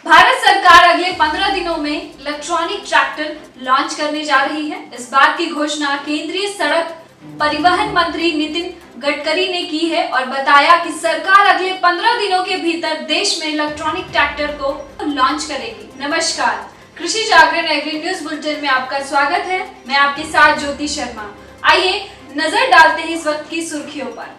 भारत सरकार अगले 15 दिनों में इलेक्ट्रॉनिक ट्रैक्टर लॉन्च करने जा रही है। इस बात की घोषणा केंद्रीय सड़क परिवहन मंत्री नितिन गडकरी ने की है और बताया कि सरकार अगले 15 दिनों के भीतर देश में इलेक्ट्रॉनिक ट्रैक्टर को लॉन्च करेगी। नमस्कार, कृषि जागरण एग्री न्यूज बुलेटिन में आपका स्वागत है। मैं आपके साथ ज्योति शर्मा। आइए नजर डालते हैं इस वक्त की सुर्खियों पर।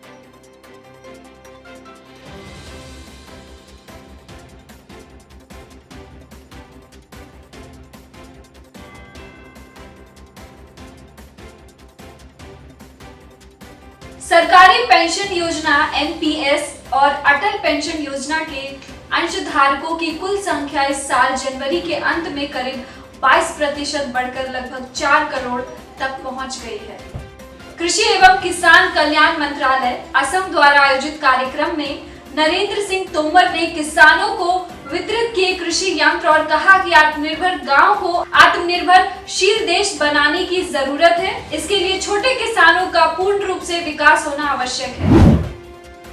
सरकारी पेंशन योजना एनपीएस और अटल पेंशन योजना के अंशधारकों की कुल संख्या इस साल जनवरी के अंत में करीब 22% बढ़कर लगभग 4 करोड़ तक पहुंच गई है। कृषि एवं किसान कल्याण मंत्रालय असम द्वारा आयोजित कार्यक्रम में नरेंद्र सिंह तोमर ने किसानों को वितरित किए कृषि यंत्र और कहा कि आत्मनिर्भर गांव को आत्मनिर्भरशील देश बनाने की जरूरत है। इसके लिए छोटे किसानों का पूर्ण रूप से विकास होना आवश्यक है।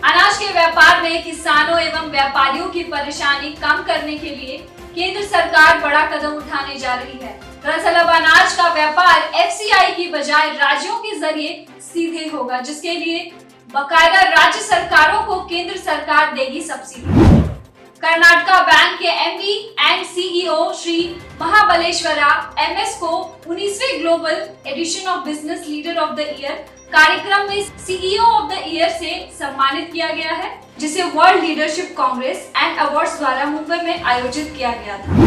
अनाज के व्यापार में किसानों एवं व्यापारियों की परेशानी कम करने के लिए केंद्र सरकार बड़ा कदम उठाने जा रही है। दरअसल अब अनाज का व्यापार एफसीआई की बजाय राज्यों के जरिए सीधे होगा, जिसके लिए बाकायदा राज्य सरकारों को केंद्र सरकार देगी सब्सिडी। कर्नाटका बैंक के MD and CEO Shri Mahabaleshwara MS को 19वें global edition of business leader of the year कार्यक्रम में सीईओ ऑफ द ईयर से सम्मानित किया गया है, जिसे world leadership Congress and awards द्वारा मुंबई में आयोजित किया गया था।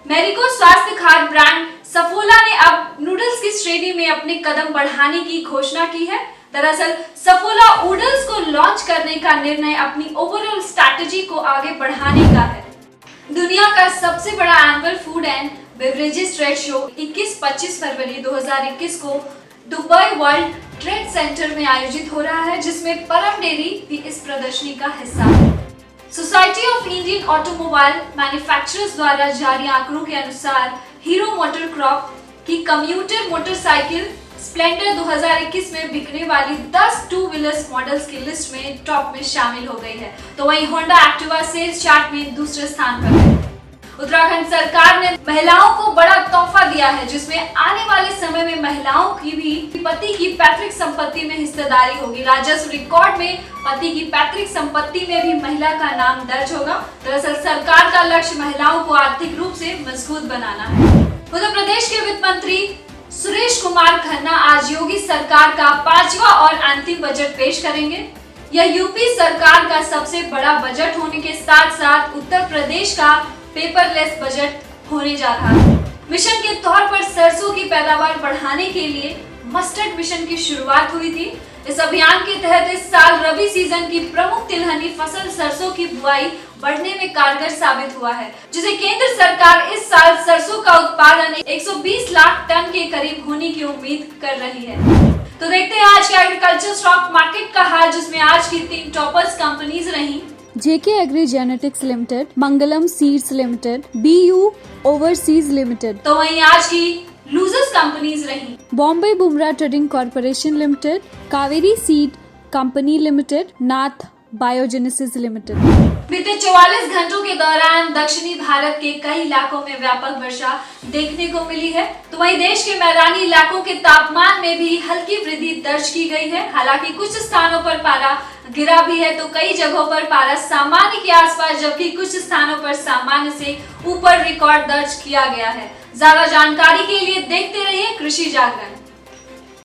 मैरिको स्वास्थ्य खाद्य ब्रांड सफोला ने अब नूडल्स की श्रेणी में अपने कदम बढ़ाने की घोषणा की है। दरअसल सफोला नूडल्स को लॉन्च करने का निर्णय अपनी ओवरऑल स्ट्रैटेजी को आगे बढ़ाने का है। दुनिया का सबसे बड़ा annual food and beverages trade show 21-25 फरवरी 2021 को दुबई वर्ल्ड ट्रेड सेंटर में आयोजित हो रहा है, जिसमें परम डेयरी भी इस प्रदर्शनी का हिस्सा है। Society of Indian automobile manufacturers द्वारा जारी आंकड़ों के अनुसार हीरो मोटरक्रॉप की कम्यूटर मोटरसाइकिल स्प्लेंडर 2021 में बिकने वाली 10 टू व्हीलर्स मॉडल्स की लिस्ट में टॉप में शामिल हो गई है, तो वहीं होंडा एक्टिवा सेल्स चार्ट में दूसरे स्थान पर है। उत्तराखंड सरकार ने महिलाओं को बड़ा तोहफा दिया है, जिसमें आने वाले समय में महिलाओं की भी पति की पैतृक संपत्ति में हिस्सेदारी होगी। राजस्व रिकॉर्ड में पति की पैतृक संपत्ति में भी महिला का नाम दर्ज होगा। दरअसल सरकार का लक्ष्य महिलाओं को आर्थिक रूप से मजबूत बनाना है। उत्तर प्रदेश के वित्त मंत्री सुरेश कुमार खन्ना आज योगी सरकार का 5वां और अंतिम बजट पेश करेंगे। यह यूपी सरकार का सबसे बड़ा बजट होने के साथ साथ उत्तर प्रदेश का पेपरलेस बजट होने जा रहा है। मिशन के तौर पर सरसों की पैदावार बढ़ाने के लिए मस्टर्ड मिशन की शुरुआत हुई थी। इस अभियान के तहत इस साल रबी सीजन की प्रमुख तिलहनी फसल सरसों की बुआई बढ़ने में कारगर साबित हुआ है, जिसे केंद्र सरकार इस साल सरसों का उत्पादन 120 लाख टन के करीब होने की उम्मीद कर रही है। तो देखते हैं आज के एग्रीकल्चर स्टॉक मार्केट का हाल, जिसमें आज की 3 टॉपर्स कंपनीज रही। JK Agri Genetics Limited, Mangalam seeds limited, BU overseas limited. तो वहीं आज की लूजर्स कंपनीज रही। बॉम्बे बुमरा trading corporation limited, Kaveri seed company limited, Nath biogenesis limited. बीते 44 घंटों के दौरान दक्षिणी भारत के कई इलाकों में व्यापक वर्षा देखने को मिली है, तो वहीं देश के मैदानी इलाकों के तापमान में भी हल्की वृद्धि दर्ज की गई है। हालांकि कुछ स्थानों पर पारा गिरा भी है, तो कई जगहों पर पारा सामान्य के आसपास, जबकि कुछ स्थानों पर सामान्य से ऊपर रिकॉर्ड दर्ज किया गया है। ज्यादा जानकारी के लिए देखते रहिए कृषि जागरण।